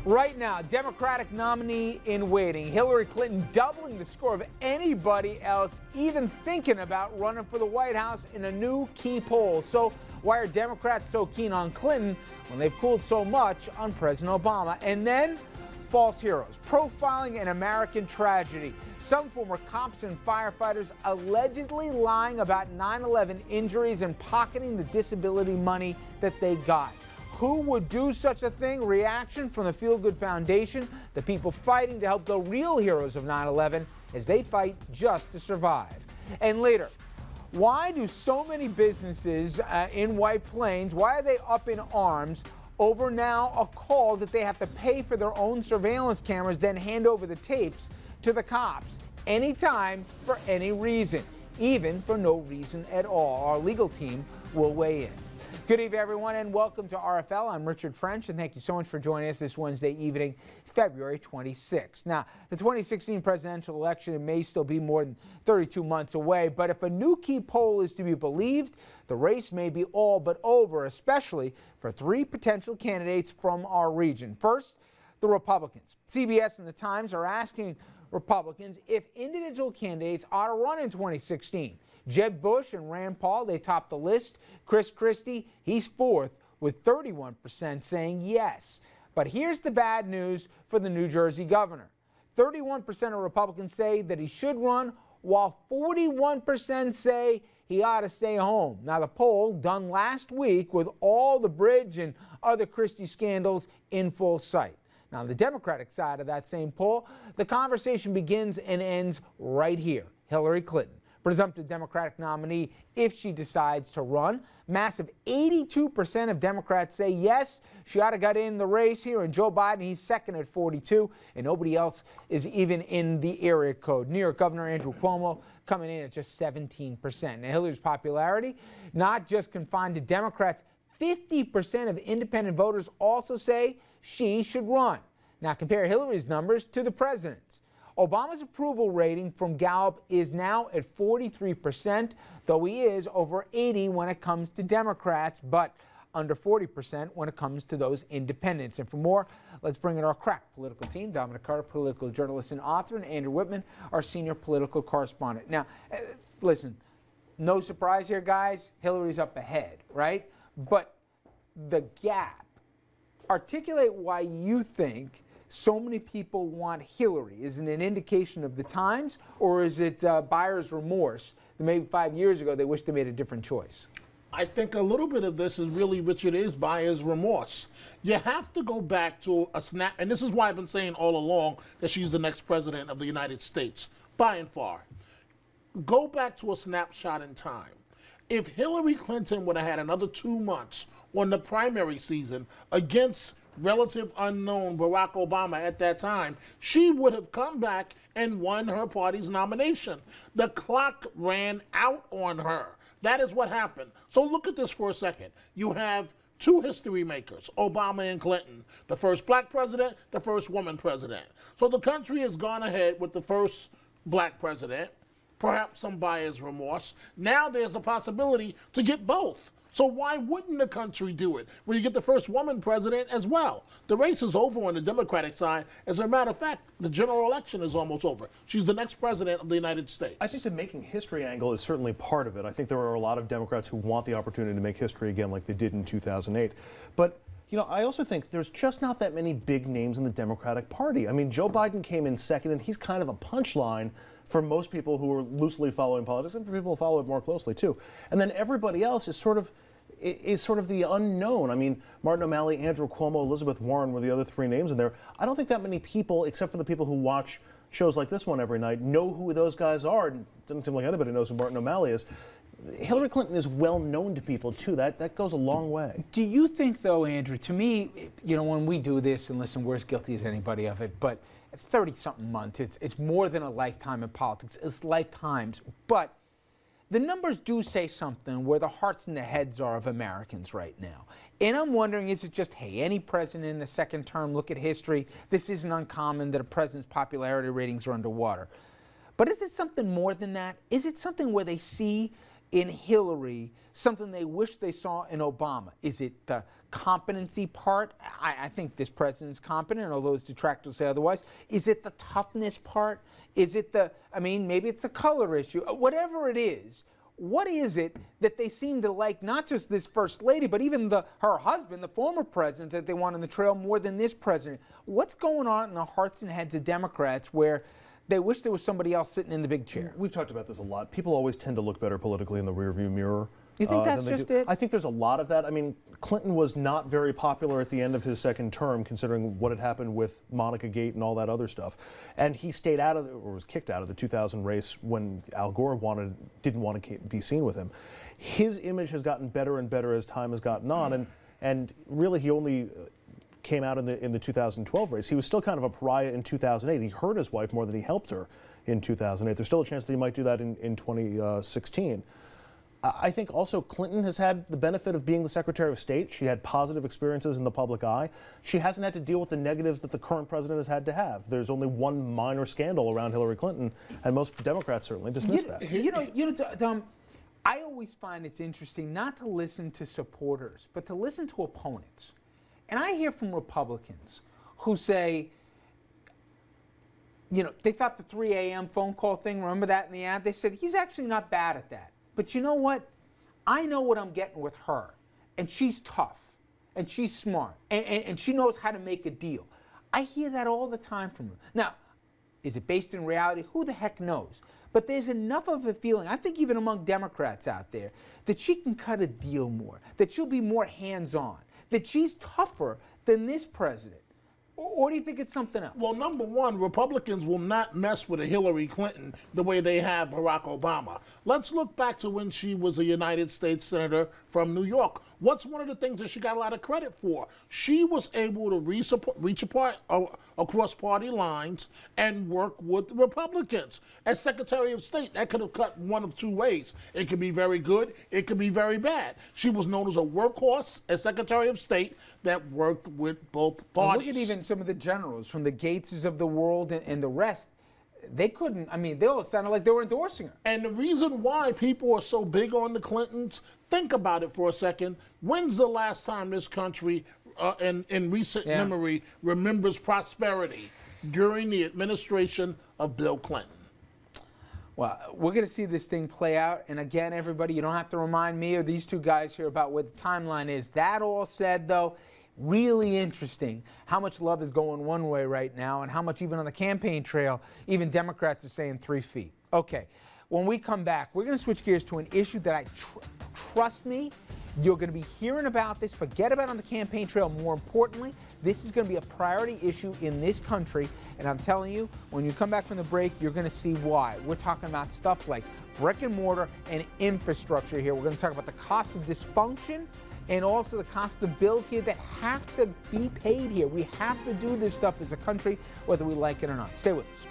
Right now, Democratic nominee in waiting, Hillary Clinton doubling the score of anybody else even thinking about running for the White House in a new key poll. So why are Democrats so keen on Clinton when they've cooled so much on President Obama? And then false heroes, profiling an American tragedy. Some former cops and firefighters allegedly lying about 9/11 injuries and pocketing the disability money that they got. Who would do such a thing? Reaction from the Feel Good Foundation, the people fighting to help the real heroes of 9/11 as they fight just to survive. And later, why do so many businesses in White Plains, why are they up in arms over now a call that they have to pay for their own surveillance cameras, then hand over the tapes to the cops anytime for any reason, even for no reason at all? Our legal team will weigh in. Good evening, everyone, and welcome to RFL. I'm Richard French, and thank you so much for joining us this Wednesday evening, February 26th. Now, the 2016 presidential election may still be more than 32 months away, but if a new key poll is to be believed, the race may be all but over, especially for three potential candidates from our region. First, the Republicans. CBS and the Times are asking Republicans if individual candidates ought to run in 2016. Jeb Bush and Rand Paul, they topped the list. Chris Christie, he's fourth with 31% saying yes. But here's the bad news for the New Jersey governor. 31% of Republicans say that he should run, while 41% say he ought to stay home. Now, the poll done last week with all the bridge and other Christie scandals in full sight. Now, on the Democratic side of that same poll, the conversation begins and ends right here. Hillary Clinton, presumptive Democratic nominee if she decides to run. Massive 82% of Democrats say yes, she ought to get in the race here. And Joe Biden, he's second at 42, and nobody else is even in the area code. New York Governor Andrew Cuomo coming in at just 17%. Now, Hillary's popularity, not just confined to Democrats, 50% of independent voters also say she should run. Now, compare Hillary's numbers to the president's. Obama's approval rating from Gallup is now at 43%, though he is over 80 when it comes to Democrats, but under 40% when it comes to those independents. And for more, let's bring in our crack political team. Dominic Carter, political journalist and author, and Andrew Whitman, our senior political correspondent. Now, listen, no surprise here, guys. Hillary's up ahead, right? But the gap, articulate why you think so many people want Hillary. Is it an indication of the times, or is it buyer's remorse that maybe 5 years ago they wish they made a different choice? I think a little bit of this is really, Richard, is buyer's remorse. You have to go back to a snap, and this is why I've been saying all along that she's the next president of the United States, by and far. Go back to a snapshot in time. If Hillary Clinton would have had another 2 months on the primary season against relative unknown Barack Obama at that time, she would have come back and won her party's nomination. The clock ran out on her. That is what happened. So look at this for a second. You have two history makers, Obama and Clinton, the first black president, the first woman president. So the country has gone ahead with the first black president, perhaps some buyer's remorse. Now there's the possibility to get both. So why wouldn't the country do it when you get the first woman president as well? The race is over on the Democratic side. As a matter of fact, the general election is almost over. She's the next president of the United States. I think the making history angle is certainly part of it. I think there are a lot of Democrats who want the opportunity to make history again like they did in 2008. But you know, I also think there's just not that many big names in the Democratic Party. I mean, Joe Biden came in second, and he's kind of a punchline for most people who are loosely following politics, and for people who follow it more closely too. And then everybody else is sort of the unknown. I mean, Martin O'Malley, Andrew Cuomo, Elizabeth Warren were the other three names in there. I don't think that many people, except for the people who watch shows like this one every night, know who those guys are. It doesn't seem like anybody knows who Martin O'Malley is. Hillary Clinton is well known to people too. That goes a long way. Do you think, though, Andrew, to me, you know, when we do this, and listen, we're as guilty as anybody of it, but 30-something months, it's more than a lifetime in politics. It's lifetimes. But the numbers do say something where the hearts and the heads are of Americans right now. And I'm wondering, is it just, hey, any president in the second term, look at history, this isn't uncommon that a president's popularity ratings are underwater. But is it something more than that? Is it something where they see in Hillary something they wish they saw in Obama? Is it the competency part? I think this president's competent, although his detractors say otherwise. Is it the toughness part? Is it maybe it's the color issue. Whatever it is, what is it that they seem to like, not just this first lady, but even her husband, the former president, that they want on the trail more than this president? What's going on in the hearts and heads of Democrats where they wish there was somebody else sitting in the big chair? We've talked about this a lot. People always tend to look better politically in the rearview mirror. You think that's just it? I think there's a lot of that. I mean, Clinton was not very popular at the end of his second term, considering what had happened with Monica Gate and all that other stuff. And he stayed out of, or was kicked out of the 2000 race when Al Gore didn't want to be seen with him. His image has gotten better and better as time has gotten on, and really he only came out in the 2012 race. He was still kind of a pariah in 2008. He hurt his wife more than he helped her in 2008. There's still a chance that he might do that in 2016. I think also Clinton has had the benefit of being the Secretary of State. She had positive experiences in the public eye. She hasn't had to deal with the negatives that the current president has had to have. There's only one minor scandal around Hillary Clinton, and most Democrats certainly dismiss that. I always find it's interesting not to listen to supporters, but to listen to opponents. And I hear from Republicans who say, they thought the 3 a.m. phone call thing, remember that in the ad? They said, he's actually not bad at that. But you know what? I know what I'm getting with her. And she's tough. And she's smart. And she knows how to make a deal. I hear that all the time from them. Now, is it based in reality? Who the heck knows? But there's enough of a feeling, I think even among Democrats out there, that she can cut a deal more, that she'll be more hands-on, that she's tougher than this president. Or do you think it's something else? Well, number one, Republicans will not mess with a Hillary Clinton the way they have Barack Obama. Let's look back to when she was a United States Senator from New York. What's one of the things that she got a lot of credit for? She was able to reach apart across party lines and work with Republicans. As Secretary of State, that could have cut one of two ways. It could be very good, it could be very bad. She was known as a workhorse as Secretary of State that worked with both parties. Look at even some of the generals from the Gateses of the world and the rest. They couldn't, they all sounded like they were endorsing her. And the reason why people are so big on the Clintons, think about it for a second. When's the last time this country, in recent memory, remembers prosperity? During the administration of Bill Clinton. Well, we're going to see this thing play out. And again, everybody, you don't have to remind me or these two guys here about what the timeline is. That all said, though, really interesting how much love is going one way right now and how much even on the campaign trail, even Democrats are saying 3 feet. Okay, when we come back, we're going to switch gears to an issue that trust me, you're going to be hearing about this. Forget about it on the campaign trail. More importantly, this is going to be a priority issue in this country. And I'm telling you, when you come back from the break, you're going to see why. We're talking about stuff like brick and mortar and infrastructure here. We're going to talk about the cost of dysfunction and also the cost of bills here that have to be paid here. We have to do this stuff as a country, whether we like it or not. Stay with us.